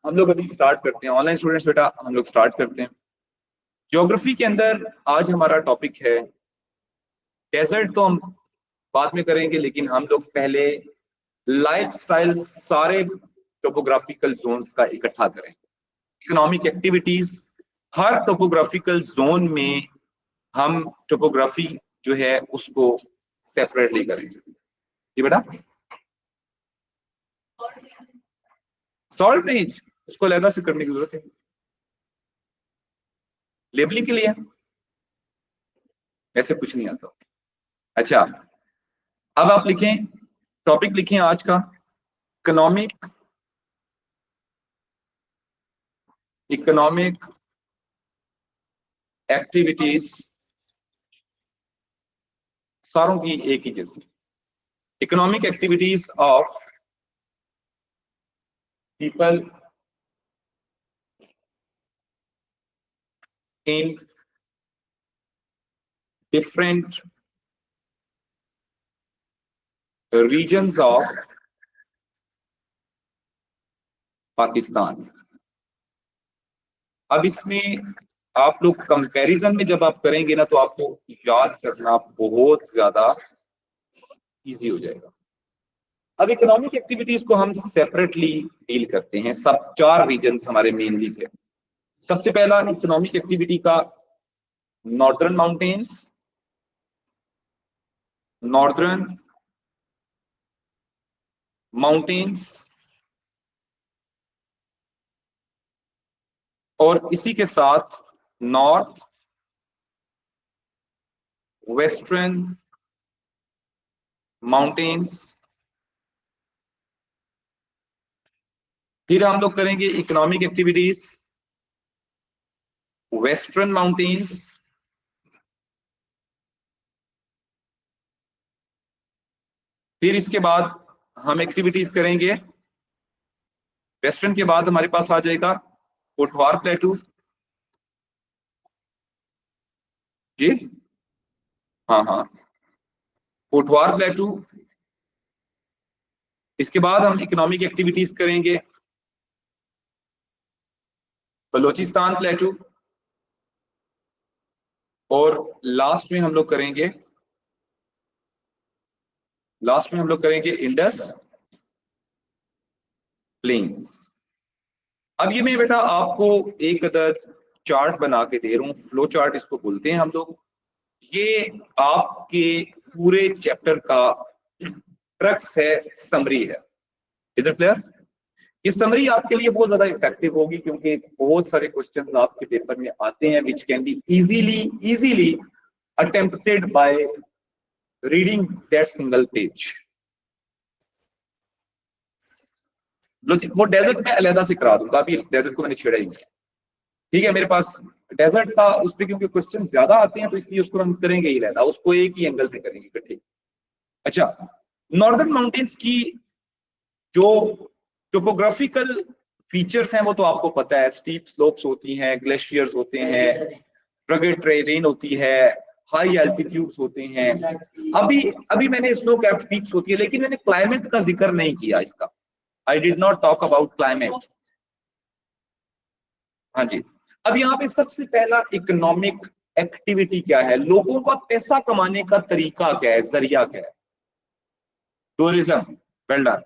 हम लोग अभी स्टार्ट करते हैं। ऑनलाइन स्टूडेंट्स बेटा हम लोग स्टार्ट करते हैं। ज्योग्राफी के अंदर आज हमारा टॉपिक है डेजर्ट। तो हम बाद में करेंगे, लेकिन हम लोग पहले लाइफस्टाइल सारे टोपोग्राफिकल जोन्स का इकट्ठा करें। इकोनॉमिक एक्टिविटीज, हर टोपोग्राफिकल जोन में हम टोपोग्राफी जो है उसको सेपरेटली करेंगे। जी बेटा, सॉल्व नहीं, उसको अलग से करने की जरूरत है। लेबलिंग के लिए ऐसे कुछ नहीं आता। अच्छा, अब आप लिखें, टॉपिक लिखें आज का इकोनॉमिक एक्टिविटीज, सारों की एक ही जैसी। Economic activities of people in different regions of Pakistan. अब इसमें आप लोग कंपैरिजन में जब आप करेंगे ना, तो आपको याद करना बहुत ज्यादा इजी हो जाएगा। अब इकोनॉमिक एक्टिविटीज को हम सेपरेटली डील करते हैं। सब 4 रीजन्स हमारे मेनली थे। सबसे पहला इकोनॉमिक एक्टिविटी का नॉर्दर्न माउंटेन्स, नॉर्दर्न माउंटेन्स, और इसी के साथ नॉर्थ वेस्टर्न माउंटेन्स। फिर हम लोग करेंगे इकोनॉमिक एक्टिविटीज वेस्टर्न माउंटेन्स, फिर इसके बाद हम एक्टिविटीज करेंगे। वेस्टर्न के बाद हमारे पास आ जाएगा कोटवार प्लेटू। जी हाँ हाँ, कोटवार प्लेटू। इसके बाद हम इकोनॉमिक एक्टिविटीज करेंगे बलोचिस्तान प्लेटू, और लास्ट में हम लोग करेंगे इंडस प्लेन्स। अब ये मैं बेटा आपको एक अदद चार्ट बना के दे रहा हूँ, फ्लो चार्ट इसको बोलते हैं हम लोग। ये आपके पूरे चैप्टर का क्रक्स है, समरी है। Is it clear? ये समरी आपके लिए बहुत ज्यादा इफेक्टिव होगी, क्योंकि बहुत सारे क्वेश्चंस आपके पेपर में आते हैं which can be easily attempted by reading that single page. वो डेजर्ट में अलहदा से करा दूंगा, अभी डेजर्ट को मैंने छेड़ा ही नहीं है। ठीक है, मेरे पास डेजर्ट का उस पर क्योंकि क्वेश्चन ज्यादा आते हैं, तो इसलिए उसको हम करेंगे ही रहता, उसको एक ही एंगल से करेंगे इकट्ठे। अच्छा, नॉर्दर्न माउंटेन्स की जो टोपोग्राफिकल फीचर्स हैं वो तो आपको पता है। स्टीप स्लोप्स होती हैं, ग्लेशियर्स होते हैं, रगेड टेरेन होती है, हाई एल्टीट्यूड्स होते हैं। अभी अभी मैंने स्नो कैप्ड पीक्स होती है, लेकिन मैंने क्लाइमेट का जिक्र नहीं किया इसका। I did not talk about climate. हाँ जी। अब यहाँ पे सबसे पहला इकोनॉमिक एक्टिविटी क्या है, लोगों का पैसा कमाने का तरीका क्या है, जरिया क्या है? Tourism. Well done.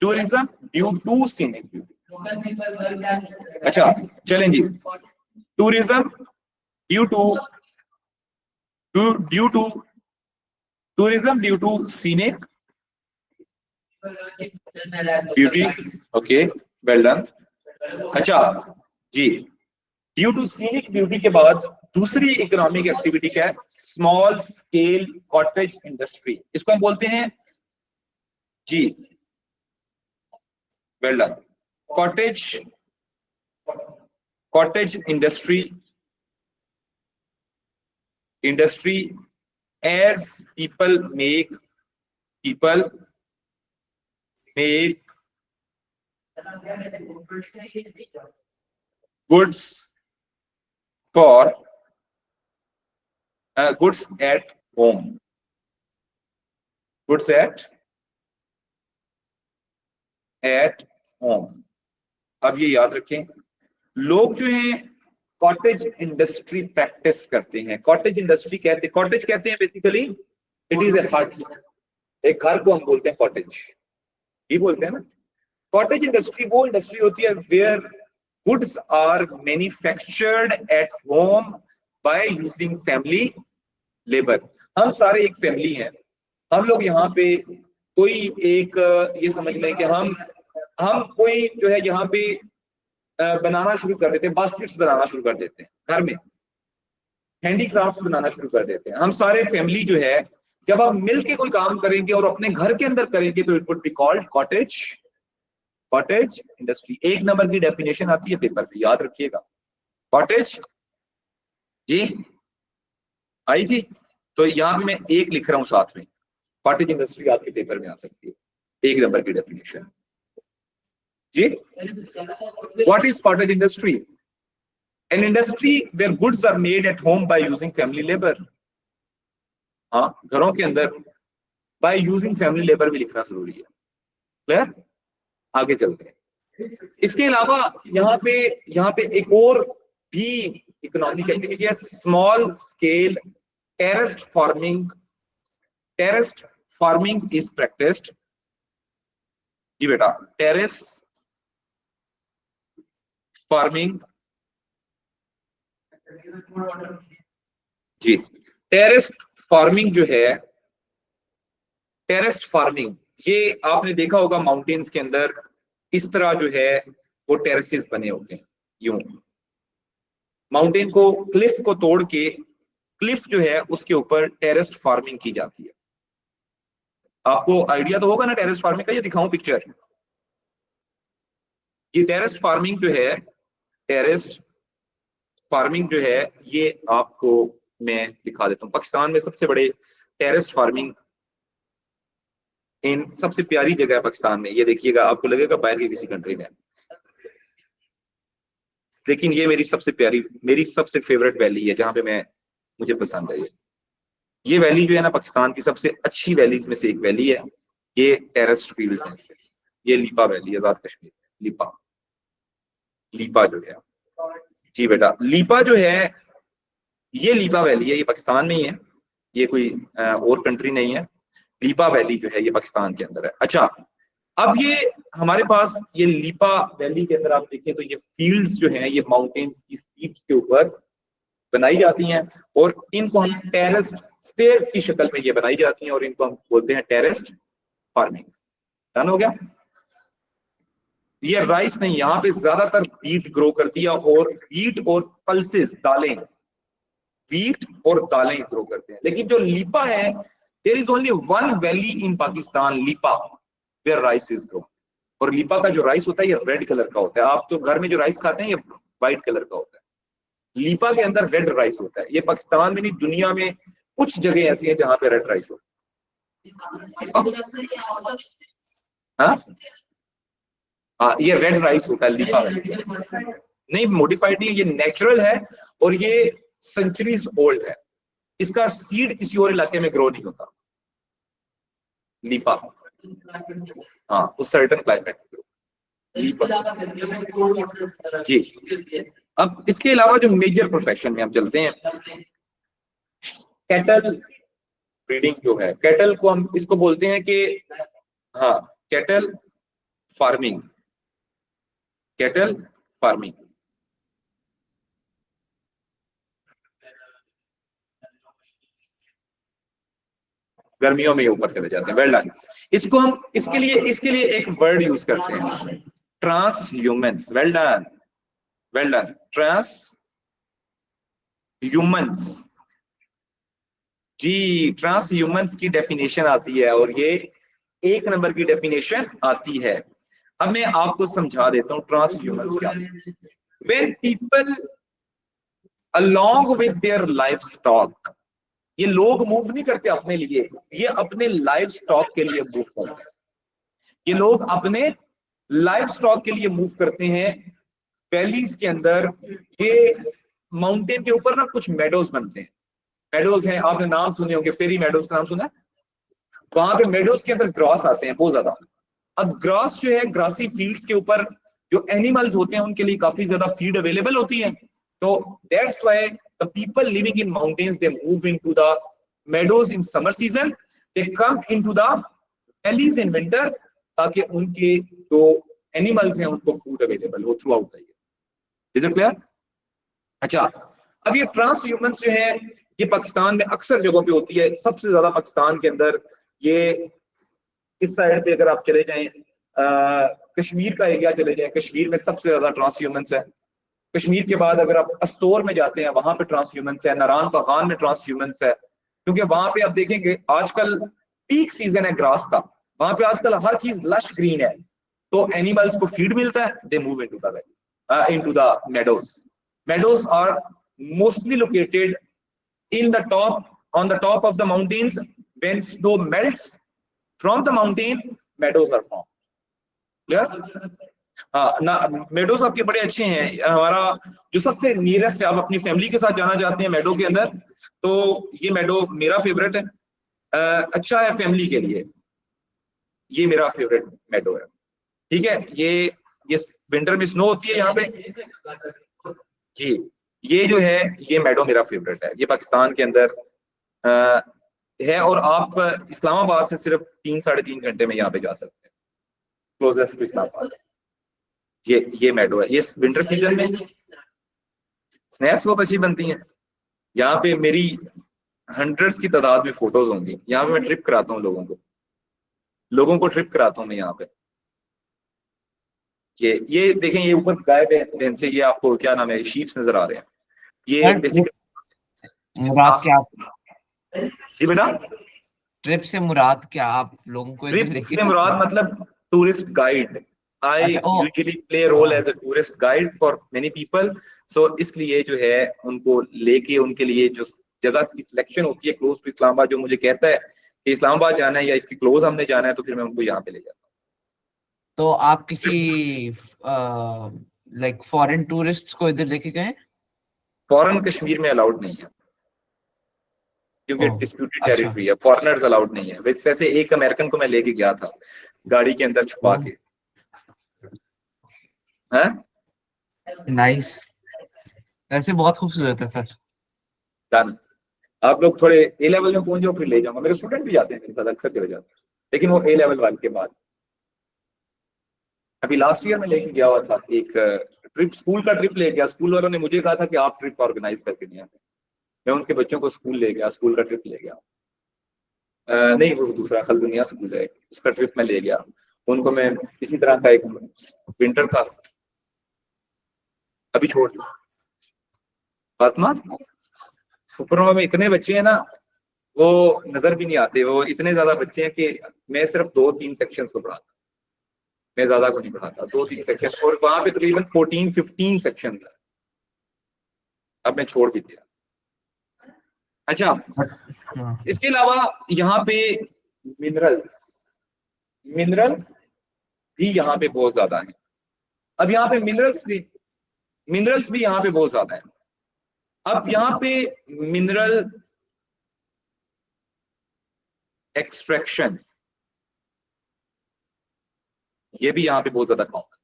Tourism due to scenic beauty. अच्छा चलें जी। Tourism due to due to tourism due to scenic beauty. Okay, well done. अच्छा जी, ड्यू टू सीनिक ब्यूटी के बाद दूसरी इकोनॉमिक एक्टिविटी क्या है? स्मॉल स्केल कॉटेज इंडस्ट्री, इसको हम बोलते हैं जी, well done, cottage industry as people make goods for goods at home, goods at home। अब ये याद रखें, लोग जो है कॉटेज इंडस्ट्री प्रैक्टिस करते हैं। कॉटेज इंडस्ट्री कॉटेज कहते हैं बेसिकली इट इज ए हट, एक घर को हम बोलते हैं कॉटेज, ये बोलते हैं ना। कॉटेज इंडस्ट्री वो इंडस्ट्री होती है where goods are manufactured at home by using family labour. हम सारे एक फैमिली हैं, हम लोग यहाँ पे कोई एक ये समझ लें कि हम कोई जो है यहाँ पे बनाना शुरू कर देते हैं, बास्केट्स बनाना शुरू कर देते हैं, घर में हैंडीक्राफ्ट बनाना शुरू कर देते हैं। हम सारे फैमिली जो है जब हम मिलके कोई काम करेंगे और अपने घर के अंदर करेंगे तो it would be called cottage cottage industry. 1 number की डेफिनेशन आती है पेपर पे, याद रखिएगा। कॉटेज जी आई थी, तो यहाँ पे मैं 1 लिख रहा हूं साथ में। कॉटेज इंडस्ट्री आपके पेपर में आ सकती है, 1 नंबर की डेफिनेशन जी। What is cottage industry? An industry where goods are made at home by using family labour. हाँ, घरों के अंदर बाय यूजिंग फैमिली लेबर भी लिखना जरूरी है। क्लियर? आगे चलते हैं। इसके अलावा यहाँ पे एक और भी इकोनॉमिक एक्टिविटी है, small scale terraced farming. Terraced farming is practised जी बेटा, टेरेस फार्मिंग जी। टेरेस्ड फार्मिंग जो है, टेरेस्ड फार्मिंग ये आपने देखा होगा माउंटेन्स के अंदर इस तरह जो है वो टेरेसेस बने होते हैं, यूं माउंटेन को क्लिफ को तोड़ के क्लिफ जो है उसके ऊपर टेरेस्ड फार्मिंग की जाती है। आपको आइडिया तो होगा ना टेरेस्ड फार्मिंग का, ये दिखाऊं पिक्चर। ये टेरेस्ड फार्मिंग जो है, टेरेस्ड फार्मिंग जो है ये आपको मैं दिखा देता हूँ। पाकिस्तान में सबसे बड़े टेरेस्ड फार्मिंग इन सबसे प्यारी जगह है पाकिस्तान में। ये देखिएगा, आपको लगेगा बाहर की किसी कंट्री में, लेकिन ये मेरी सबसे प्यारी, मेरी सबसे फेवरेट वैली है जहां पे मुझे पसंद है। ये वैली जो है ना पाकिस्तान की सबसे अच्छी वैलीज में से एक वैली है। ये टेरेस्ड फील्ड्स हैं। ये लीपा वैली, आजाद कश्मीर, लीपा लीपा जो है जी बेटा, लीपा जो है ये लीपा वैली है, ये पाकिस्तान में ही है, ये कोई और कंट्री नहीं है। लीपा वैली जो है ये पाकिस्तान के अंदर है। अच्छा, अब ये हमारे पास ये लीपा वैली के अंदर आप देखें तो ये फील्ड्स जो हैं ये माउंटेन्स की स्टीप्स के ऊपर बनाई जाती हैं और इनको हम टेरेस्ड स्टेयर्स की शक्ल में ये बनाई जाती हैं और इनको हम बोलते हैं टेरेस्ड फार्मिंग। डन हो गया? ये राइस नहीं, यहाँ पे ज्यादातर व्हीट ग्रो करती है और व्हीट और पल्सेस, दालें, व्हीट और दालें ग्रो करते हैं। लेकिन जो लीपा है, there is only one valley in Pakistan, Leepa, where rice is grow. और लीपा का जो राइस होता है ये रेड कलर का होता है। आप तो घर में जो राइस खाते हैं ये व्हाइट कलर का होता है, लीपा के अंदर रेड राइस होता है। ये पाकिस्तान में नहीं, दुनिया में कुछ जगह ऐसी है जहां पे रेड राइस होता है। हाँ, ये रेड राइस होता है लीपा में, नहीं मॉडिफाइड नहीं, ये नेचुरल है और ये सेंचुरीज ओल्ड है। इसका सीड किसी और इलाके में ग्रो नहीं होता, लीपा। हाँ, उस सर्टेन क्लाइमेट जी। अब इसके अलावा जो मेजर प्रोफेशन में हम चलते हैं, कैटल ब्रीडिंग जो है, कैटल को हम इसको बोलते हैं कि हाँ कैटल फार्मिंग, कैटल फार्मिंग। गर्मियों में ऊपर चले जाते हैं। Well done. इसको हम इसके लिए एक वर्ड यूज करते हैं, transhumance. Well done, well done. Transhumance जी, ट्रांस ह्यूमन्स की डेफिनेशन आती है और ये 1 नंबर की डेफिनेशन आती है। अब मैं आपको समझा देता हूँ ट्रांस ह्यूमन्स क्या है। When people along with their life stock, ये लोग मूव नहीं करते अपने लिए, ये अपने लाइफ स्टॉक के लिए मूव करते हैं। ये लोग अपने लाइफ स्टॉक के लिए मूव करते हैं वैलीज के अंदर। ये माउंटेन के ऊपर ना कुछ मेडोज बनते हैं, मेडोज हैं, आपने नाम सुने होंगे, फेरी मेडोज का नाम सुना है? वहां पे मेडोज के अंदर ग्रास आते हैं बहुत ज्यादा। अब ग्रास जो है, ग्रासी फील्ड्स के ऊपर जो एनिमल्स होते हैं उनके लिए काफी ज्यादा फीड अवेलेबल होती है। तो that's why the people living in mountains they move into the meadows in summer season, they come into the valleys in winter, ताकि उनके जो एनिमल्स हैं उनको फूड अवेलेबल हो through out the year. Is it clear? अच्छा, अब ये trans humans जो है ये पाकिस्तान में अक्सर जगहों पे होती है, सबसे ज्यादा पाकिस्तान के अंदर ये इस साइड पे अगर आप चले जाएं, कश्मीर का एरिया चले जाएं, कश्मीर में सबसे ज्यादा ट्रांस ह्यूमंस है। कश्मीर के बाद अगर आप अस्तोर में जाते हैं वहां पे ट्रांस ह्यूमंस है, नारायण खान में ट्रांस ह्यूमंस है, क्योंकि वहां पे आप देखेंगे आजकल पीक सीजन है ग्रास का, वहां पे आजकल हर चीज लश ग्रीन है, तो एनिमल्स को फीड मिलता है, they move into the valley, into the meadows. Meadows are mostly located in the top, on the top of the mountains. When snow melts from the mountain, meadows are formed. Clear? हाँ ना, meadows आपके बड़े अच्छे हैं। हमारा जो सबसे nearest है, आप अपनी फैमिली के साथ जाना चाहते हैं मेडो के अंदर, तो ये मेडो मेरा फेवरेट है, अच्छा है फैमिली के लिए, ये मेरा फेवरेट मेडो है। ठीक है, ये विंटर में स्नो होती है यहाँ पे जी, ये जो है ये मेडो मेरा फेवरेट है, ये पाकिस्तान के अंदर है, और आप इस्लामाबाद से सिर्फ 3-3.5 घंटे में यहाँ पे जा सकते हैं, क्लोजेस्ट टू इस्लामाबाद। ये मेडो है, ये विंटर सीजन में स्नैक्स बहुत अच्छी बनती हैं यहाँ पे, मेरी हंड्रेड्स की तादाद में फोटोज होंगी यहाँ पे। मैं ट्रिप कराता हूँ लोगों को ट्रिप कराता हूँ मैं यहाँ पे। ये देखें, ये ऊपर गाय बहन से, ये आपको क्या नाम है, शीप्स नजर आ रहे हैं, ये बेसिकली मुराद क्या? जी बेटा, ट्रिप से मुराद क्या? आप लोगों को ट्रिप से मुराद मतलब tourist guide. I usually play a role as a tourist guide for many people, so इसलिए जो है उनको लेके उनके लिए जो जगह की सिलेक्शन होती है क्लोज टू इस्लामाबाद, जो मुझे कहता है कि इस्लामाबाद जाना है या इसके क्लोज हमने जाना है, तो फिर मैं उनको यहाँ पे ले जाता हूँ। तो आप किसी लाइक फॉरेन टूरिस्ट को इधर लेके गए? फॉरेन कश्मीर में अलाउड नहीं है, क्योंकि डिस्प्यूटेड टेरिटरी है, फॉरेनर्स अलाउड नहीं है। वैसे एक अमेरिकन को मैं लेके गया था गाड़ी के अंदर छुपा के। नाइस, ऐसे बहुत खूबसूरत है सर। डन, आप लोग थोड़े ए लेवल में पहुंच जाओ फिर ले जाऊंगा। मेरे स्टूडेंट भी जाते हैं मेरे साथ, अक्सर चले जाते हैं, लेकिन वो ए लेवल वाले के बाद। अभी लास्ट ईयर में लेके गया हुआ था एक ट्रिप, स्कूल का ट्रिप ले गया, स्कूल वालों ने मुझे कहा था कि आप ट्रिप ऑर्गेनाइज करके नहीं आते, मैं उनके बच्चों को स्कूल ले गया, स्कूल का ट्रिप ले गया। नहीं, वो दूसरा खलदुनिया स्कूल है, उसका ट्रिप मैं ले गया उनको। मैं इसी तरह का एक विंटर था, अभी छोड़ फातिमा, सुपरनोवा में इतने बच्चे हैं ना, वो नजर भी नहीं आते, वो इतने ज्यादा बच्चे हैं कि मैं सिर्फ 2-3 सेक्शंस को पढ़ाता, मैं ज्यादा को नहीं पढ़ाता, 2-3 सेक्शन, और वहां पे तकरीबन 14-15 सेक्शन था, अब मैं छोड़ भी दिया। अच्छा, इसके अलावा यहाँ पे मिनरल भी यहाँ पे बहुत ज्यादा है। अब यहाँ पे मिनरल्स भी यहाँ पे बहुत ज्यादा है। अब यहाँ पे मिनरल एक्सट्रैक्शन, ये भी यहाँ पे बहुत ज्यादा कॉमन,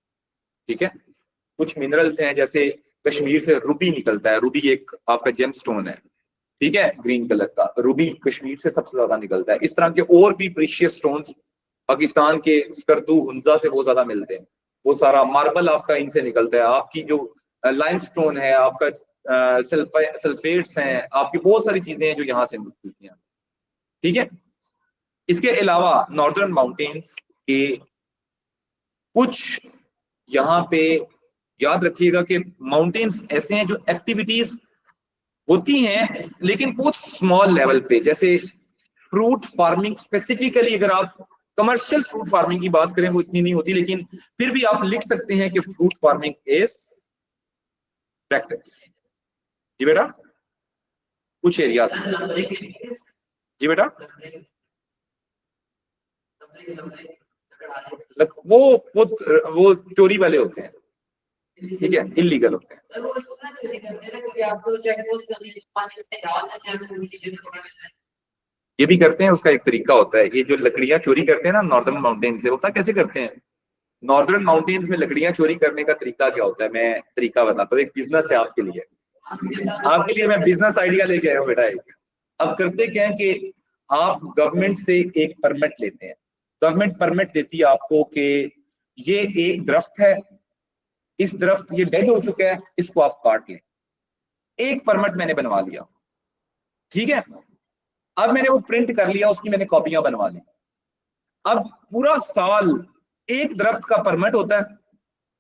ठीक है। कुछ मिनरल्स हैं, जैसे कश्मीर से रूबी निकलता है, रूबी एक आपका जेमस्टोन है, ठीक है, ग्रीन कलर का, रूबी कश्मीर से सबसे ज्यादा निकलता है। इस तरह के और भी प्रीशियस स्टोन्स पाकिस्तान के स्कर्दू, हुंजा से बहुत ज्यादा मिलते हैं, वो सारा मार्बल आपका इनसे निकलता है। आपकी जो लाइमस्टोन है, आपका सल्फेट्स हैं, आपकी बहुत सारी चीजें हैं जो यहाँ से मिलती हैं, ठीक है। इसके अलावा नॉर्दर्न माउंटेन्स के कुछ यहाँ पे याद रखिएगा कि माउंटेन्स ऐसे हैं जो एक्टिविटीज होती हैं लेकिन बहुत स्मॉल लेवल पे, जैसे फ्रूट फार्मिंग स्पेसिफिकली, अगर आप कमर्शियल फ्रूट फार्मिंग की बात करें वो इतनी नहीं होती, लेकिन फिर भी आप लिख सकते हैं कि फ्रूट फार्मिंग इज प्रैक्टिस। जी बेटा, कुछ एरिया जी बेटा, वो चोरी वाले होते हैं, ठीक है, इलीगल होते हैं। ये भी करते हैं, उसका एक तरीका होता है। ये जो लकड़ियां चोरी करते हैं ना नॉर्दर्न माउंटेन से, होता कैसे करते हैं, नॉर्दर्न माउंटेन्स में लकड़ियां चोरी करने का तरीका क्या होता है, मैं तरीका बताता हूँ, एक बिजनेस है आपके लिए। आपके लिए मैं बिजनेस आइडिया लेके आया हूँ बेटा एक। अब करते क्या है कि आप गवर्नमेंट से एक परमिट लेते हैं। गवर्नमेंट परमिट देती है आपको कि ये एक दरख्त है, इस दरख्त ये डेड हो चुका है, इसको आप काट लें। एक परमिट मैंने बनवा लिया, ठीक है। अब मैंने वो प्रिंट कर लिया, उसकी मैंने कॉपियां बनवा ली। अब पूरा साल एक दरख्त का परमिट होता है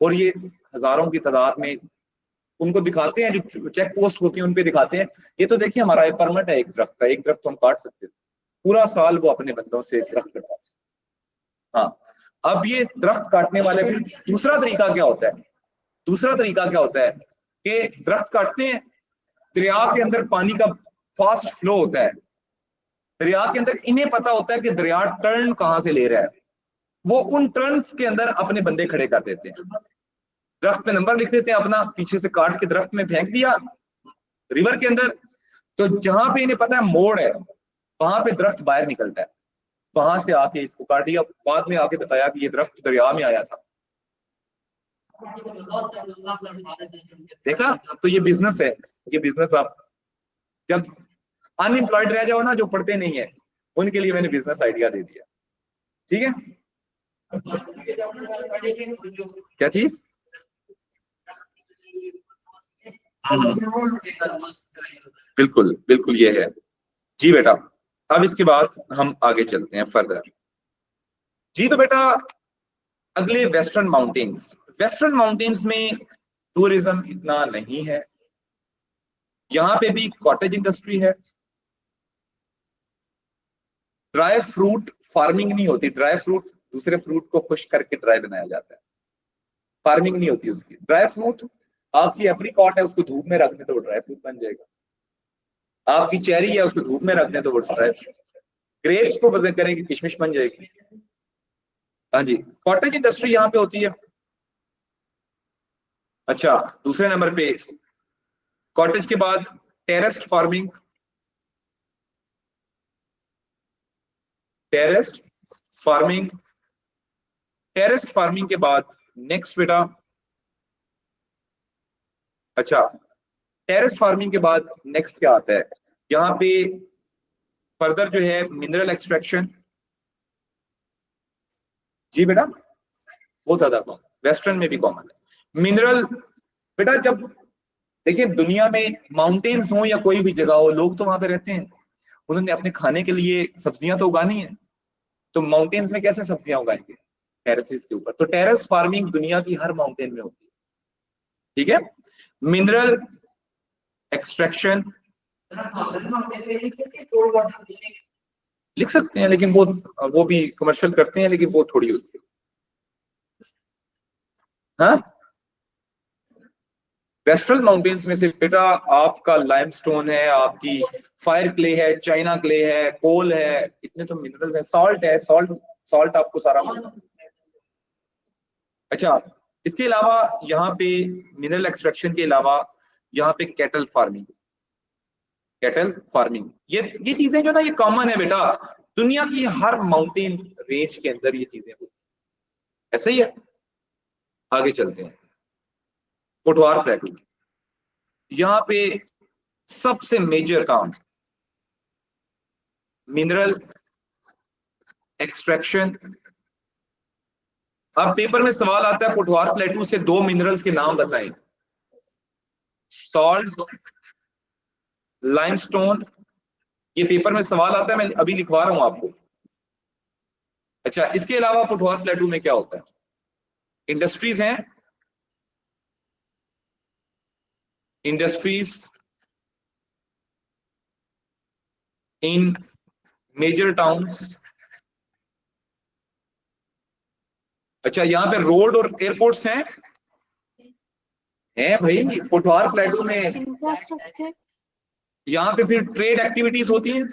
और ये हजारों की तादाद में उनको दिखाते हैं, जो चेक पोस्ट होती है उन पे दिखाते हैं, ये तो देखिए हमारा परमिट है एक दरख्त का, एक दरख्त तो हम काट सकते थे। पूरा साल वो अपने बंदों से दरख्त कटवाते हैं। हाँ, अब ये दरख्त काटने वाले, फिर दूसरा तरीका क्या होता है, दूसरा तरीका क्या होता है कि दरख्त काटते हैं, दरिया के अंदर पानी का फास्ट फ्लो होता है, दरिया के अंदर इन्हें पता होता है कि दरिया टर्न कहां से ले रहा है, वो उन टर्न्स के अंदर अपने बंदे खड़े कर देते हैं, दरख्त पे नंबर लिख देते हैं अपना, पीछे से काट के दरख्त में फेंक दिया रिवर के अंदर। तो जहां पे इन्हें पता है मोड़ है, वहां पे दरख्त बाहर निकलता है, वहां से आके इसको काट दिया, बाद में आके बताया कि ये दरख्त दरिया में आया था। देखा, तो ये बिजनेस है, ये बिजनेस। आप जब अनएम्प्लॉयड रह जाओ ना, जो पढ़ते नहीं है, उनके लिए मैंने बिजनेस आइडिया दे दिया, ठीक है। क्या चीज? बिल्कुल बिल्कुल ये है जी बेटा। अब इसके बाद हम आगे चलते हैं फर्दर जी। तो बेटा अगले वेस्टर्न माउंटेन्स, वेस्टर्न माउंटेन्स में टूरिज्म इतना नहीं है, यहाँ पे भी कॉटेज इंडस्ट्री है, ड्राई फ्रूट फार्मिंग नहीं होती, ड्राई फ्रूट दूसरे फ्रूट को खुश करके ड्राई बनाया जाता है, फार्मिंग नहीं होती उसकी। ड्राई फ्रूट आपकी एप्रिकॉट है, उसको धूप में रख दें तो वो ड्राई फ्रूट बन जाएगा, आपकी चेरी है उसको धूप में रख दें तो वो ड्राई, ग्रेप्स को बदल करें कि किशमिश बन जाएगी। हाँ जी, कॉटेज इंडस्ट्री यहाँ पे होती है। अच्छा, दूसरे नंबर पे कॉटेज के बाद terraced farming, terraced farming, terraced farming के बाद नेक्स्ट बेटा, अच्छा टेरेस फार्मिंग के बाद नेक्स्ट क्या आता है, यहाँ पे फर्दर जो है मिनरल एक्सट्रैक्शन। जी बेटा, बहुत ज्यादा कॉमन, वेस्टर्न में भी कॉमन है मिनरल। बेटा जब देखिए दुनिया में माउंटेन्स हो या कोई भी जगह हो, लोग तो वहां पे रहते हैं, उन्होंने अपने खाने के लिए सब्जियां तो उगानी है, तो माउंटेन्स में कैसे सब्जियां उगाएंगे, टेरेसेस के ऊपर। तो टेरेस फार्मिंग दुनिया की हर माउंटेन में होती है, ठीक है। मिनरल एक्सट्रैक्शन लिख सकते हैं, लेकिन वो भी कमर्शियल करते हैं, लेकिन वो थोड़ी होती है। हाँ, वेस्टर्न माउंटेन्स में से बेटा आपका लाइमस्टोन है, आपकी फायर क्ले है, चाइना क्ले है, कोल है, इतने तो मिनरल्स है, सॉल्ट है, सॉल्ट सॉल्ट आपको सारा मिलता है। अच्छा, इसके अलावा यहाँ पे मिनरल एक्सट्रैक्शन के अलावा यहाँ पे कैटल फार्मिंग, कैटल फार्मिंग, ये चीजें जो ना ये कॉमन है बेटा, दुनिया की हर माउंटेन रेंज के अंदर ये चीजें होती है, ऐसा ही है। आगे चलते हैं, पोठवार प्लेटू, यहाँ पे सबसे मेजर काम मिनरल एक्सट्रैक्शन। अब पेपर में सवाल आता है पोठवार प्लेटू से दो मिनरल्स के नाम बताएं, सॉल्ट, लाइमस्टोन, ये पेपर में सवाल आता है, मैं अभी लिखवा रहा हूं आपको। अच्छा, इसके अलावा पोठवार प्लेटू में क्या होता है, इंडस्ट्रीज हैं, इंडस्ट्रीज इन मेजर टाउन्स। अच्छा, यहाँ पे रोड और एयरपोर्ट्स हैं भाई पोठवार प्लेटू में। इंफ्रास्ट्रक्चर, यहाँ पे फिर ट्रेड एक्टिविटीज होती हैं।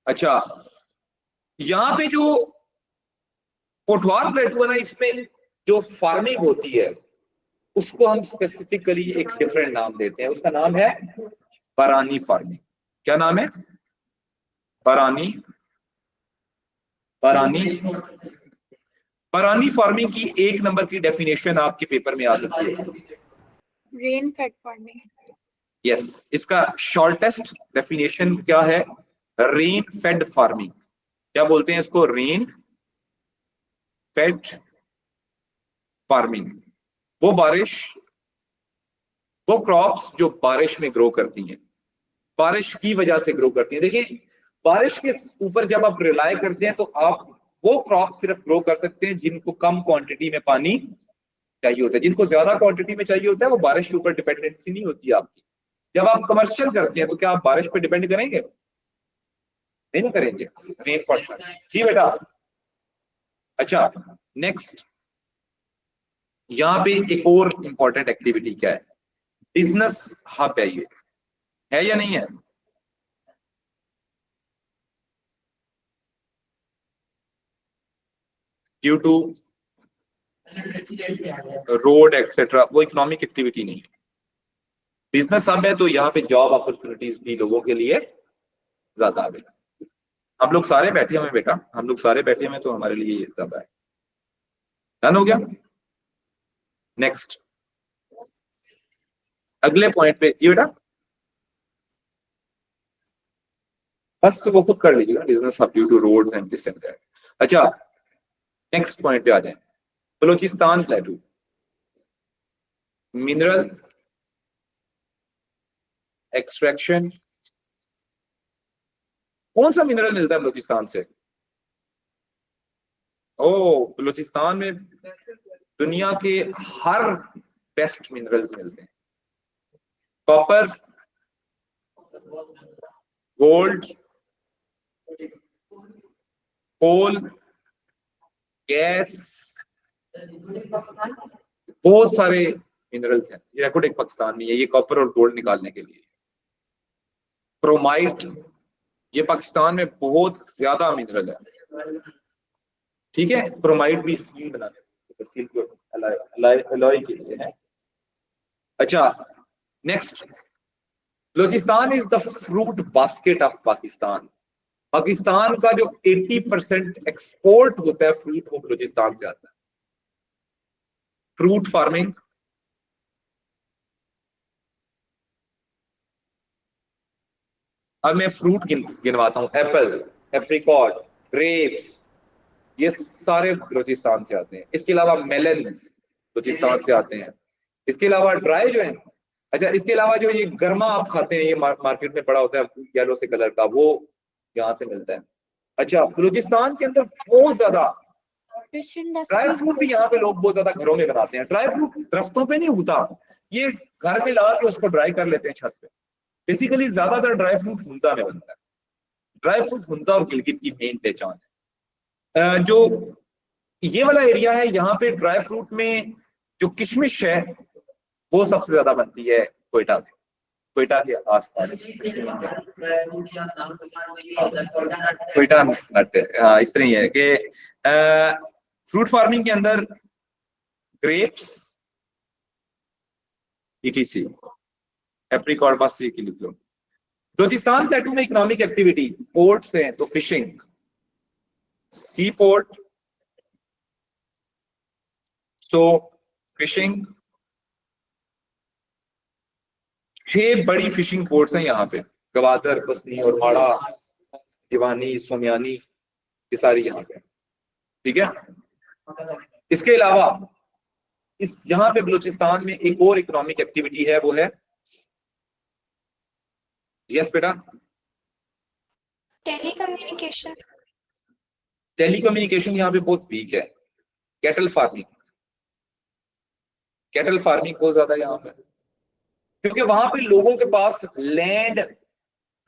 अच्छा, यहाँ पे जो पोठवार प्लेटू है ना, इसमें जो फार्मिंग होती है उसको हम स्पेसिफिकली एक डिफरेंट नाम देते हैं, उसका नाम है बारानी फार्मिंग। क्या नाम है? बारानी, बारानी पारानी फार्मिंग की 1 नंबर की डेफिनेशन आपके पेपर में आ सकती है। Rain fade farming. यस, इसका शॉर्टेस्ट डेफिनेशन क्या है? Rain fade farming. क्या बोलते हैं इसको? Rain fade farming. वो क्रॉप्स जो बारिश में ग्रो करती हैं, बारिश की वजह से ग्रो करती हैं। देखिए, बारिश के ऊपर जब आप रिलाय करते हैं तो आप वो क्रॉप सिर्फ ग्रो कर सकते हैं जिनको कम क्वांटिटी में पानी चाहिए होता है। जिनको ज्यादा क्वांटिटी में चाहिए होता है वो बारिश के ऊपर डिपेंडेंसी नहीं होती है आपकी। जब आप कमर्शियल करते हैं तो क्या आप बारिश पे डिपेंड करेंगे? नहीं करेंगे। रेनफॉल जी बेटा। अच्छा, नेक्स्ट यहाँ पे एक और इंपॉर्टेंट एक्टिविटी क्या है? बिजनेस हब है। ये है या नहीं है? ड्यू टू रोड एक्सेट्रा, वो इकोनॉमिक एक्टिविटी नहीं है। बिजनेस हब है तो यहाँ पे जॉब अपॉर्चुनिटीज भी लोगों के लिए ज्यादा आ गई। हम लोग सारे बैठे हुए बेटा, हम लोग सारे बैठे हुए तो हमारे लिए ये ज्यादा है। डन हो गया? नेक्स्ट अगले पॉइंट पे जी बेटा, बस तो वो खुद कर लीजिएगा। Business hub due to roads and this and that. अच्छा, नेक्स्ट पॉइंट पे आ जाए। Balochistan plateau, mineral extraction. कौन सा मिनरल मिलता है बलूचिस्तान से? ओ, बलूचिस्तान में दुनिया के हर बेस्ट मिनरल्स मिलते हैं। कॉपर, गोल्ड, कोल, गैस, बहुत सारे मिनरल्स हैं। ये रेकॉर्ड एक पाकिस्तान में है, ये कॉपर और गोल्ड निकालने के लिए। क्रोमाइट, ये पाकिस्तान में बहुत ज्यादा मिनरल है। ठीक है, क्रोमाइट भी स्टील बनाने, स्टील को अलॉय के लिए है। अच्छा, next, Balochistan is the fruit basket of Pakistan. Pakistan का जो 80% एक्सपोर्ट होता है फ्रूट, वो बलूचिस्तान से आता है। फ्रूट फार्मिंग, अब मैं फ्रूट गिनवाता हूं। एप्पल, एप्रिकॉट, ग्रेप्स, ये सारे बलूचिस्तान से आते हैं। इसके अलावा मेलन्स बलूचिस्तान से आते हैं। इसके अलावा ड्राई जो है, अच्छा, इसके अलावा जो ये गर्मा आप खाते हैं, ये मार्केट में पड़ा होता है येलो से कलर का, वो यहाँ से मिलता है। अच्छा, बलूचिस्तान के अंदर बहुत ज्यादा ड्राई फ्रूट भी यहाँ पे लोग बहुत ज्यादा घरों में बनाते हैं। ड्राई फ्रूट रस्तों पे नहीं होता, ये घर में ला के उसको ड्राई कर लेते हैं छत पे। बेसिकली ज्यादातर ड्राई फ्रूट हुंजा में बनता है। ड्राई फ्रूट हुंजा और गिलगित की मेन पहचान है। जो ये वाला एरिया है, यहाँ पे ड्राई फ्रूट में जो किशमिश है वो सबसे ज्यादा बनती है कोयटा से, कोयटा के आसपास। कोयटा नट, इस तरह ही है कि फ्रूट फार्मिंग के अंदर ग्रेप्स, ईटीसी, एप्रिकॉट, बस ये लिख लो। बलूचिस्तान प्लेटू में इकोनॉमिक एक्टिविटी, पोर्ट्स हैं तो फिशिंग, सी पोर्ट, तो फिशिंग, 6 बड़ी फिशिंग पोर्ट्स हैं यहाँ पे, गवादर, बसनी और माड़ा, दीवानी, सोमियानी, ये सारी यहाँ पे। ठीक है, इसके अलावा इस यहाँ पे बलूचिस्तान में एक और इकोनॉमिक एक्टिविटी है, वो है, यस बेटा, टेलीकम्युनिकेशन। टेलीकम्युनिकेशन यहाँ पे बहुत वीक है। कैटल फार्मिंग, कैटल फार्मिंग बहुत ज्यादा यहाँ पे, क्योंकि वहां पे लोगों के पास लैंड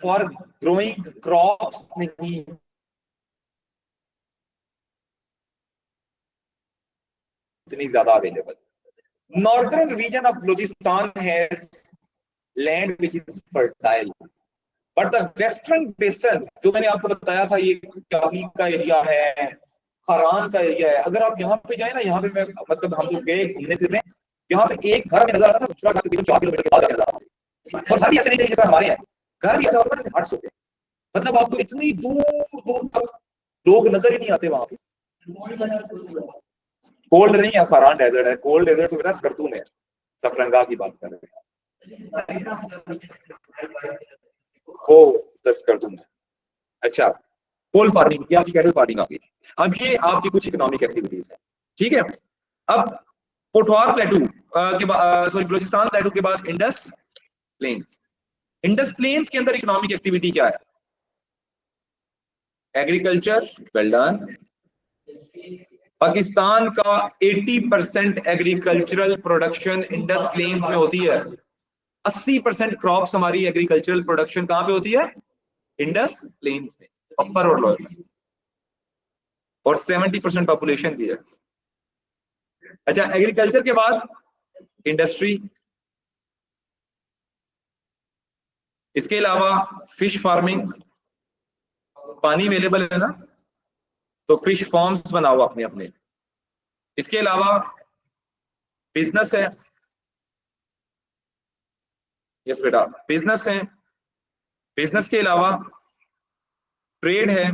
फॉर ग्रोइंग क्रॉप्स नहीं, इतनी ज्यादा available. Northern region of Balochistan has land which is fertile, but the western बेसन जो मैंने आपको बताया था, ये चाबीक का एरिया है, खरान का एरिया है। अगर आप यहाँ पे जाए ना, यहाँ पे मैं मतलब हम लोग गए घूमने फिरने, यहाँ पे एक घर में नजर आ रहा था, दूसरा घर तकरीबन 4 किलोमीटर के बाद नजर आ रहा था। और घर भी ऐसे नहीं थे जैसे हमारे हैं, घर भी ऐसा होता है जैसे हट्स होते हैं। मतलब आपको इतनी दूर दूर तक लोग नजर ही नहीं आते वहां पे। कोल्ड नहीं है, खारान डेजर्ट है। कोल्ड डेजर्ट तो बेटा स्कर्दू में है, सफरंगा की बात कर रहे हैं वो उधर स्कर्दू में। अच्छा, कोल फार्मिंग या कैटल फार्मिंग आ गई। अब ये आपकी कुछ इकोनॉमिक एक्टिविटीज है, ठीक है। अब पोठवार प्लेटू के बाद, सॉरी बलूचिस्तान प्लेटू के बाद इंडस प्लेन्स। इंडस प्लेन्स के अंदर इकोनॉमिक एक्टिविटी क्या है? Agriculture, well done. पाकिस्तान का 80% एग्रीकल्चरल प्रोडक्शन इंडस प्लेन्स में होती है। 80% क्रॉप्स हमारी एग्रीकल्चरल प्रोडक्शन कहां पे होती है? इंडस प्लेन्स में, अपर और लोअर में। और 70% पॉपुलेशन भी है। अच्छा, एग्रीकल्चर के बाद इंडस्ट्री, इसके अलावा फिश फार्मिंग, पानी अवेलेबल है ना, तो फिश फार्म्स बनाओ अपने अपने। इसके अलावा बिजनेस है, यस बेटा बिजनेस है। बिजनेस के अलावा ट्रेड है।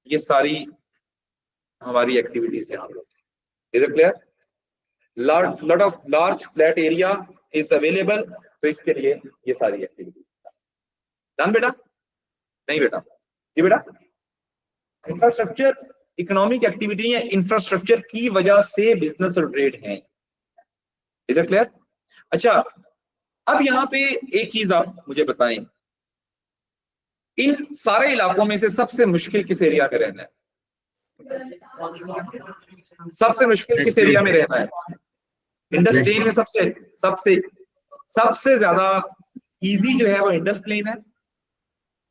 ये सारी हमारी एक्टिविटीज है हम लोग। Is it clear? Lot of large flat area is available, तो इसके लिए ये सारी एक्टिविटीज। डन बेटा? नहीं बेटा? जी बेटा। इंफ्रास्ट्रक्चर इकोनॉमिक एक्टिविटी है, इंफ्रास्ट्रक्चर की वजह से बिजनेस और ट्रेड है। Is it clear? अच्छा, अब यहाँ पे एक चीज आप मुझे बताएं, इन सारे इलाकों में से सबसे मुश्किल किस एरिया में रहना है? सबसे मुश्किल किस एरिया में रहना है? इंडस प्लेन में सबसे सबसे सबसे ज्यादा इजी जो है वो इंडस प्लेन है।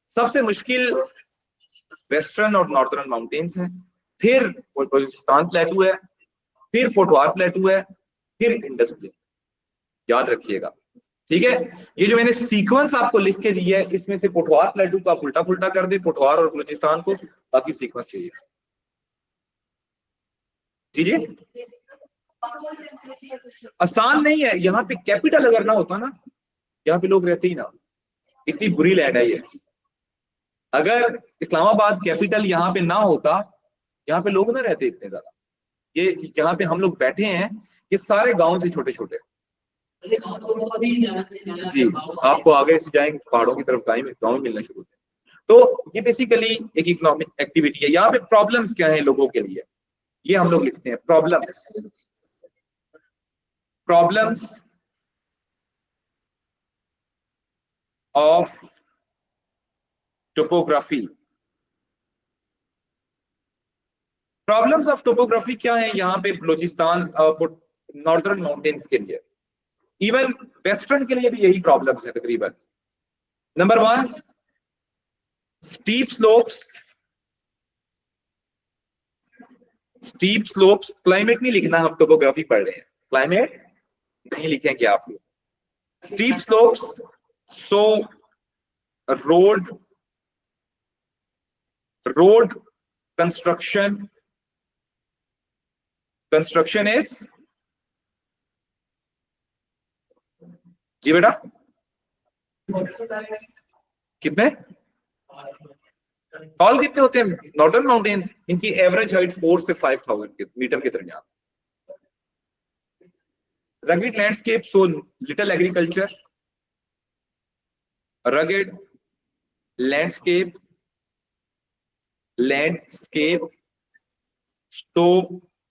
सबसे मुश्किल वेस्टर्न और नॉर्दर्न माउंटेन्स है, फिर बलूचिस्तान प्लेटू है, फिर पोठवार प्लेटू है, फिर इंडस प्लेन। याद रखिएगा, ठीक है। ये जो मैंने सीक्वेंस आपको लिख के दिया है, इसमें से पोठवार प्लेटू का उल्टा पुल्टा कर दे, पोठवार और बलूचिस्तान को, बाकी सीक्वेंस चाहिए। ठीक है, आसान नहीं है। यहाँ पे कैपिटल अगर ना होता ना, यहाँ पे लोग रहते ही ना। इतनी बुरी लैंड है ये। अगर इस्लामाबाद कैपिटल यहाँ पे ना होता, यहाँ पे लोग ना रहते इतने ज्यादा। ये जहाँ पे हम लोग बैठे हैं, ये सारे गांव थे छोटे छोटे। जी, आपको आगे से जाएंगे पहाड़ों की तरफ गाँव मिलना शुरू होते हैं। तो ये बेसिकली एक इकोनॉमिक एक्टिविटी है। यहाँ पे प्रॉब्लम्स क्या है लोगों के लिए, ये हम लोग लिखते हैं problems of topography. Problems of topography क्या है यहाँ पे बलूचिस्तान नॉर्दर्न माउंटेन्स के लिए, इवन वेस्टर्न के लिए भी यही प्रॉब्लम्स है तकरीबन। Number 1, steep slopes. क्लाइमेट नहीं लिखना, हम टोपोग्राफी पढ़ रहे हैं, क्लाइमेट नहीं लिखेंगे आप लोग। Steep slopes, so road construction is, जी बेटा कितने टॉल कितने होते हैं नॉर्दर्न माउंटेन्स? इनकी एवरेज हाइट 4 से 5000 मीटर के दरमियान। Rugged landscape, so little agriculture. Rugged landscape तो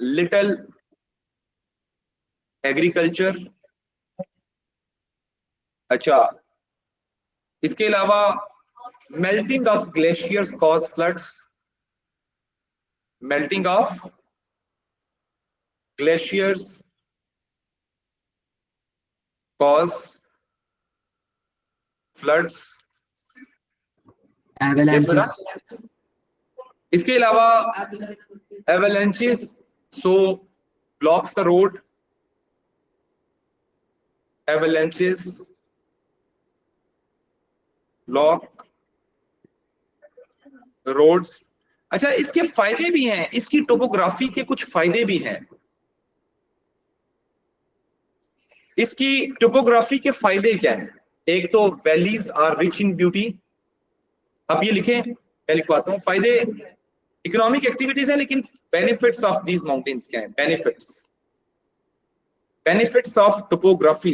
लिटिल एग्रीकल्चर। अच्छा, इसके अलावा melting of glaciers cause floods. Melting of glaciers cause floods. इसके अलावा avalanches, so blocks the road. Avalanches block roads. अच्छा, इसके फायदे भी हैं, इसकी टोपोग्राफी के कुछ फायदे भी हैं। इसकी टोपोग्राफी के फायदे क्या हैं? एक तो valleys are rich in beauty. अब ये लिखें, मैं लिखवाता हूं फायदे। इकोनॉमिक एक्टिविटीज है, लेकिन बेनिफिट्स ऑफ दीज माउंटेन्स क्या है? Benefits of topography,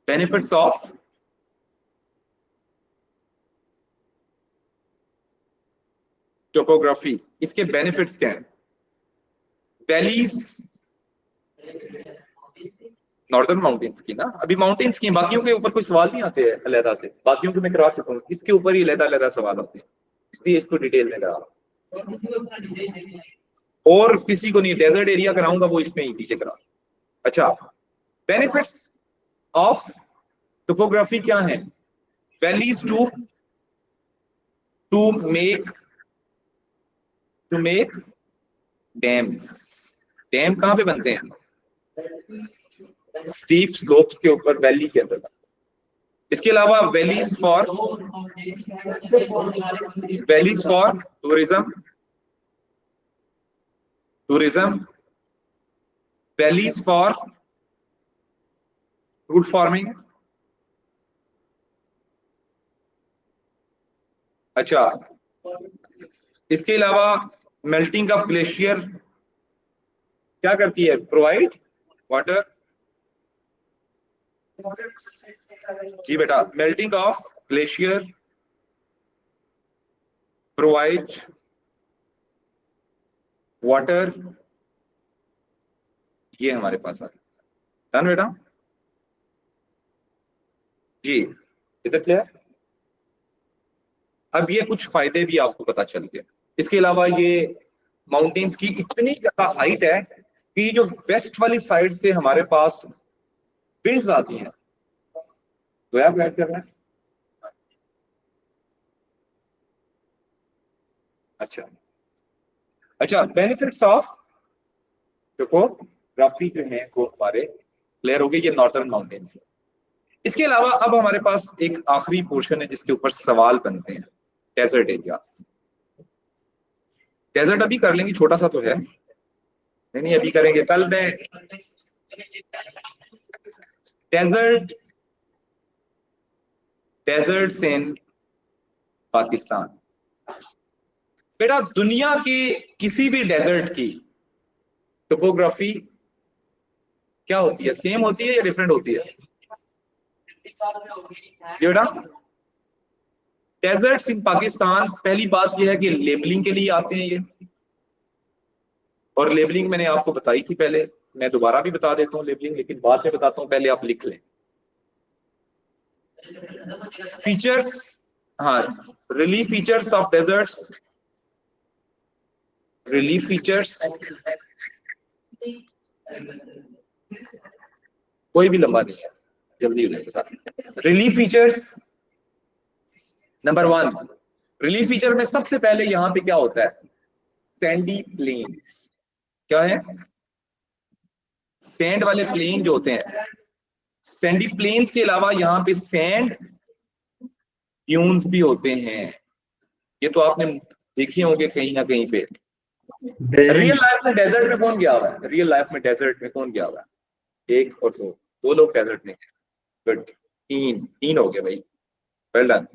benefits of topography, इसके बेनिफिट्स क्या हैं? वैलीज, नॉर्दर्न माउंटेन्स की ना, अभी माउंटेन्स की, बाकियों के ऊपर कोई सवाल नहीं आते हैं अलहदा से, बाकियों को मैं करा चुका हूँ, इसके ऊपर ही अलहदा सवाल होते हैं, इसलिए इसको डिटेल में करा, और किसी को नहीं, डेजर्ट एरिया कराऊंगा वो इसमें ही नीचे करा। अच्छा, बेनिफिट्स ऑफ टोपोग्राफी क्या है? Valleys to make dams, dam कहां पे बनते हैं? स्टीप स्लोप्स के ऊपर, वैली के अंदर। इसके अलावा valleys for tourism, valleys for fruit farming. अच्छा, इसके अलावा मेल्टिंग ऑफ ग्लेशियर क्या करती है? Provide water. जी बेटा, melting of glacier provide water, ये हमारे पास आ गया। डन बेटा? जी, इज इट क्लियर? अब ये कुछ फायदे भी आपको पता चल गए। इसके अलावा ये माउंटेन्स की इतनी ज्यादा हाइट है कि जो वेस्ट वाली साइड से हमारे पास विंड्स आती हैं, तो आप गाइड कर रहे हैं। अच्छा अच्छा, बेनिफिट्स ऑफ टोपोग्राफी जो है वो हमारे क्लियर हो गए, ये नॉर्दर्न माउंटेन्स है। इसके अलावा अब हमारे पास एक आखिरी पोर्शन है जिसके ऊपर सवाल बनते हैं, डेजर्ट एरियाज। डेजर्ट अभी कर लेंगे, छोटा सा तो है, नहीं अभी करेंगे, कल मैं डेजर्ट्स इन पाकिस्तान। बेटा, दुनिया के किसी भी डेजर्ट की टोपोग्राफी क्या होती है? सेम होती है या डिफरेंट होती है? बेटा, डेजर्ट्स इन पाकिस्तान, पहली बात यह है कि लेबलिंग के लिए आते हैं ये, और लेबलिंग मैंने आपको बताई थी पहले, मैं दोबारा भी बता देता हूँ लेबलिंग, लेकिन बाद में बताता हूँ, पहले आप लिख लें फीचर्स। हाँ, relief features of deserts, relief features, कोई भी लंबा नहीं है, जल्दी हो जाएगा। Relief features number 1, relief feature में सबसे पहले यहां पे क्या होता है? Sandy plains. क्या है? सैंड वाले प्लेन जो होते हैं, सैंडी प्लेन्स के अलावा यहाँ पे सैंड ड्यून्स भी होते हैं। ये तो आपने देखे होंगे कहीं ना कहीं पे। रियल लाइफ में डेजर्ट में कौन गया हुआ है? रियल लाइफ में डेजर्ट में कौन गया हुआ है? एक और दो लोग डेजर्ट में गए। गुड, तीन हो गए भाई, वेल डन।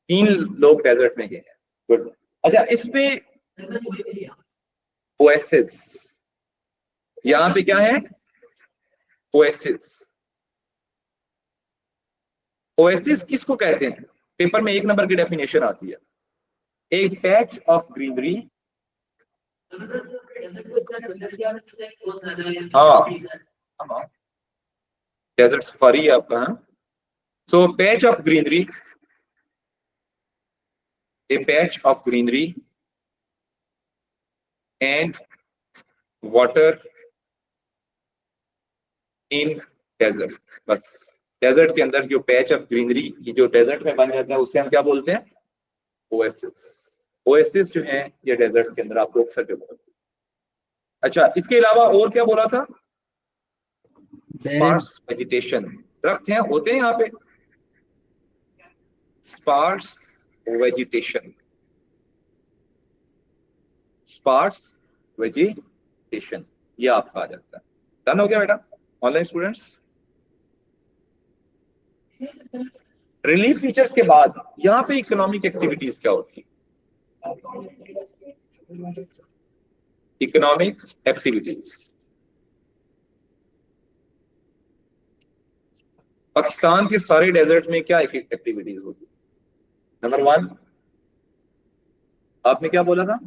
3 लोग डेजर्ट में गए हैं, गुड। अच्छा, इसमें ओएसिस, यहाँ पे क्या है? ओएसिस। ओएसिस किसको कहते हैं? पेपर में 1 नंबर की डेफिनेशन आती है, एक पैच ऑफ ग्रीनरी। हाँ, डेजर्ट सफारी है आपका। So patch of greenery, a patch of greenery and water in desert। बस, डेजर्ट के अंदर जो पैच ऑफ ग्रीनरी, ये जो डेजर्ट में बन जाता है, उसे हम क्या बोलते हैं? ओएसिस। ओएसिस जो है ये डेजर्ट के अंदर आपको अक्सर जो बोलते हैं। अच्छा, इसके अलावा और क्या बोला था? स्पार्स वेजिटेशन, दरख्त हैं, होते हैं यहाँ पे, स्पार्स वेजिटेशन, स्पार्स वेजिटेशन, ये आपका आ जाता है। डन हो गया बेटा ऑनलाइन स्टूडेंट्स? रिलीफ फीचर्स के बाद यहाँ पे इकोनॉमिक एक्टिविटीज क्या होती है? इकोनॉमिक एक्टिविटीज, पाकिस्तान के सारे डेजर्ट में क्या एक्टिविटीज होती है? नंबर 1, आपने क्या बोला था?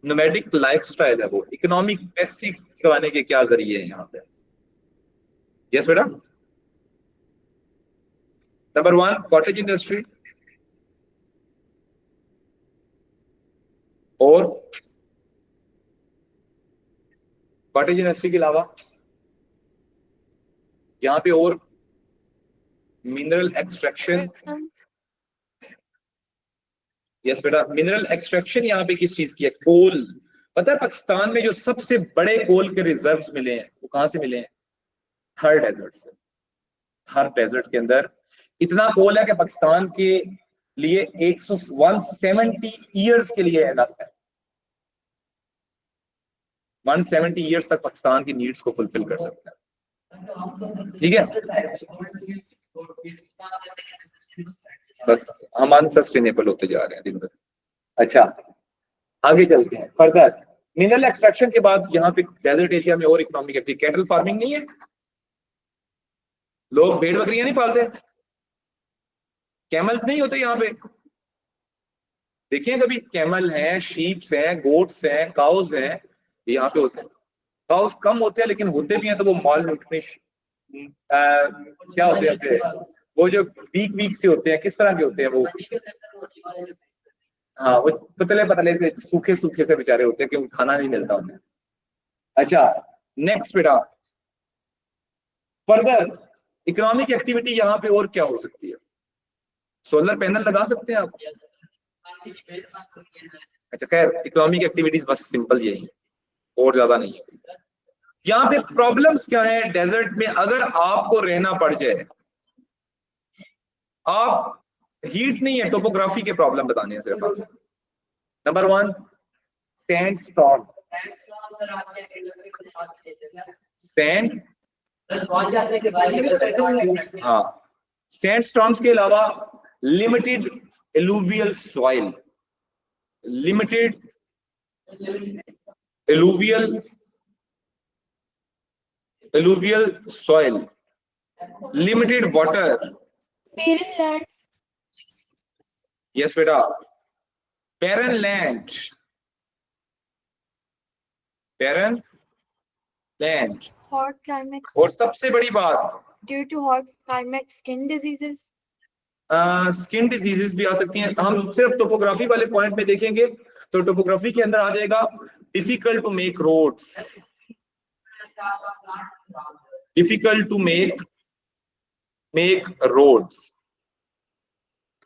नोमैडिक लाइफस्टाइल है वो। इकोनॉमिक बेसिक करवाने के क्या जरिए हैं यहाँ पे? यस बेटा। नंबर 1 कॉटेज इंडस्ट्री, और कॉटेज इंडस्ट्री के अलावा यहाँ पे और मिनरल एक्सट्रैक्शन। यस बेटा, मिनरल एक्सट्रैक्शन यहाँ पे किस चीज की है? कोल। पता है पाकिस्तान में जो सबसे बड़े कोल के रिजर्व्स मिले हैं वो कहां से मिले हैं? थर डेजर्ट से। थर डेजर्ट के अंदर इतना कोल है कि पाकिस्तान के लिए 170 ईयर्स के लिए एनफ है। 170 ईयर्स तक पाकिस्तान की नीड्स को फुलफिल कर सकता है। ठीक है, बस हम अनसस्टेनेबल होते जा रहे हैं दिन भर। अच्छा, आगे चलते हैं फर्दर। मिनरल एक्सट्रैक्शन के बाद यहाँ पे डेजर्ट एरिया में और इकोनॉमिक एक्टिविटी, कैटल फार्मिंग नहीं है? लोग भेड़ बकरियां नहीं पालते? कैमल्स नहीं होते यहाँ पे? देखिए कभी, कैमल हैं, शीप्स हैं, गोट्स हैं, काउज हैं, यहाँ पे होते हैं। काउस कम होते हैं, लेकिन होते भी हैं तो वो मॉल न्यूट्रिशन क्या होते हैं, वो जो वीक वीक से होते हैं, किस तरह के होते हैं वो? हाँ, वो पतले पतले से, सूखे सूखे से बेचारे होते हैं, क्योंकि खाना नहीं मिलता उन्हें। अच्छा, नेक्स्ट बेटा, फर्दर इकोनॉमिक एक्टिविटी यहाँ पे और क्या हो सकती है? सोलर पैनल लगा सकते हैं आप? अच्छा खैर, इकोनॉमिक एक्टिविटीज बस सिंपल यही है, और ज्यादा नहीं है। यहाँ पे प्रॉब्लम्स क्या है डेजर्ट में? अगर आपको रहना पड़ जाए, आप हीट नहीं है, टोपोग्राफी के प्रॉब्लम बताने हैं सिर्फ आपको। Number 1 sand storm. सैंड, हाँ, सैंड स्टॉर्म्स के अलावा limited alluvial soil, limited alluvial soil, limited water. Barren land. Yes बेटा, barren land, barren land. Hot climate. और सबसे बड़ी बात, Due to hot climate, skin diseases. Skin diseases भी आ सकती हैं। हम सिर्फ टोपोग्राफी वाले पॉइंट में देखेंगे तो टोपोग्राफी के अंदर आ जाएगा difficult to make roads, difficult to make roads.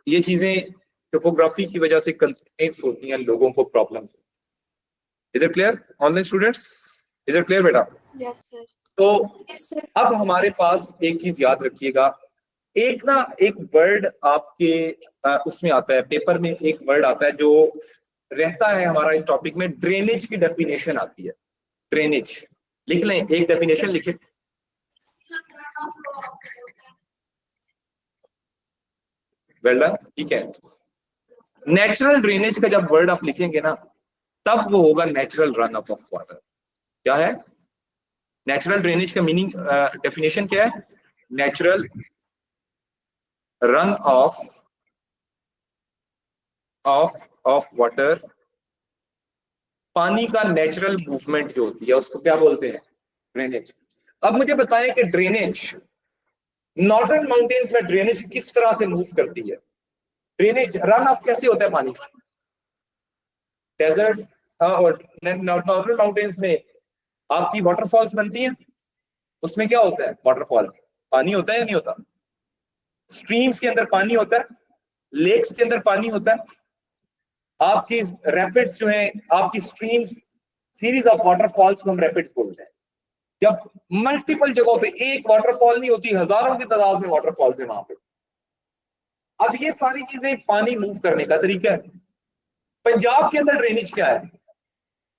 ये चीजें टोपोग्राफी की वजह से कंस्ट्रेंट्स होती हैं, लोगों को problem. Is it clear online students? Is it clear बेटा? Yes, sir. तो Yes, sir. अब हमारे पास एक चीज याद रखिएगा, एक वर्ड आपके उसमें आता है, पेपर में एक वर्ड आता है जो रहता है हमारा इस टॉपिक में, ड्रेनेज की डेफिनेशन आती है। ड्रेनेज लिख लें, एक डेफिनेशन लिखे। वेल डन, ठीक है। नेचुरल ड्रेनेज का जब वर्ड आप लिखेंगे ना, तब वो होगा नेचुरल रन ऑफ वाटर। क्या है नेचुरल ड्रेनेज का मीनिंग? डेफिनेशन क्या है? नेचुरल रन ऑफ वाटर, पानी का नेचुरल मूवमेंट जो होती है उसको क्या बोलते हैं? ड्रेनेज। अब मुझे बताएं कि ड्रेनेज, नॉर्दर्न माउंटेन्स में ड्रेनेज किस तरह से मूव करती है? ड्रेनेज रन ऑफ कैसे होता है पानी? डेजर्ट और नॉर्दर्न माउंटेन्स में आपकी वाटरफॉल्स बनती हैं, उसमें क्या होता है? वाटरफॉल, पानी होता है या नहीं होता? स्ट्रीम्स के अंदर पानी होता है, लेक्स के अंदर पानी होता है, आपकी रैपिड्स जो है, आपकी स्ट्रीम्स, सीरीज ऑफ वाटरफॉल्स को हम रैपिड्स बोलते हैं। जब मल्टीपल जगहों पे एक वाटरफॉल नहीं होती, हजारों की तादाद में वाटरफॉल्स है वहां पे। अब ये सारी चीजें पानी मूव करने का तरीका है। पंजाब के अंदर ड्रेनेज क्या है?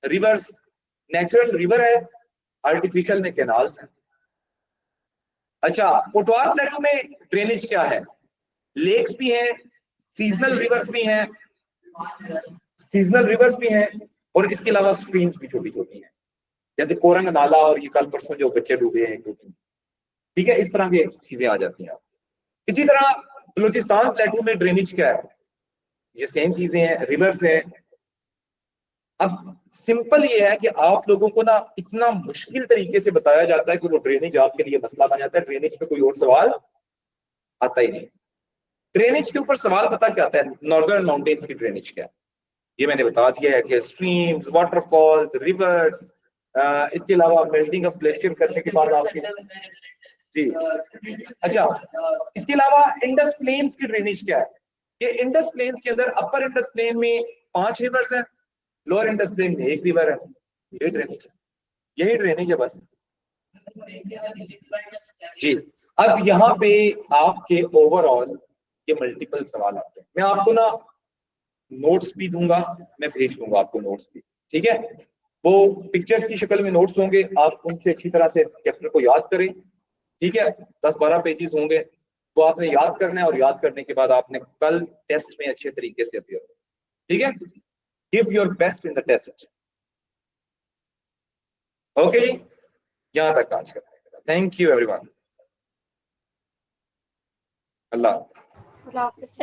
रिवर्स, नेचुरल रिवर है, आर्टिफिशियल में कैनाल्स हैं। अच्छा, पोटवार प्लेटो में ड्रेनेज क्या है? लेक्स भी हैं, सीजनल रिवर्स भी हैं, और इसके अलावा स्ट्रीम्स भी छोटी छोटी हैं, जैसे कोरंग नाला और ये कल परसों जो बच्चे डूबे हैं, ठीक है, इस तरह की चीजें आ जाती हैं। इसी तरह बलूचिस्तान प्लेटो में ड्रेनेज क्या है? ये सेम चीजें हैं, रिवर्स है। अब सिंपल ये है कि आप लोगों को ना इतना मुश्किल तरीके से बताया जाता है कि वो ड्रेनेज आपके लिए मसला बन जाता है। ड्रेनेज पे कोई और सवाल आता ही नहीं। ड्रेनेज के ऊपर सवाल पता क्या आता है? नॉर्दर्न माउंटेन्स की ड्रेनेज क्या है, ये मैंने बता दिया है कि स्ट्रीम्स, वाटरफॉल्स, रिवर्स, इसके अलावा मेल्टिंग ऑफ ग्लेशियर करने के बाद आपकी जी। अच्छा, इसके अलावा इंडस प्लेन्स की ड्रेनेज क्या है? ये इंडस प्लेन्स के अंदर अपर इंडस प्लेन में 5 रिवर्स हैं, लोअर इंडस प्लेन में 1 रिवर है। यही ड्रेनेज है, यही ड्रेनेज है बस जी। अब यहाँ पे आपके ओवरऑल के मल्टीपल सवाल आते हैं। मैं आपको ना नोट्स भी दूंगा, मैं भेज दूंगा आपको नोट्स भी, ठीक है? वो पिक्चर्स की शक्ल में नोट्स होंगे, आप उनसे अच्छी तरह से चैप्टर को याद करें, ठीक है? 10-12 पेजेस होंगे, तो आपने याद करना है, और याद करने के बाद आपने कल टेस्ट में अच्छे तरीके से अपीयर, ठीक है? Give your best in the test. Okay जी, यहां तक आज का। Thank you everyone. अल्लाह। खुदा हाफिज़।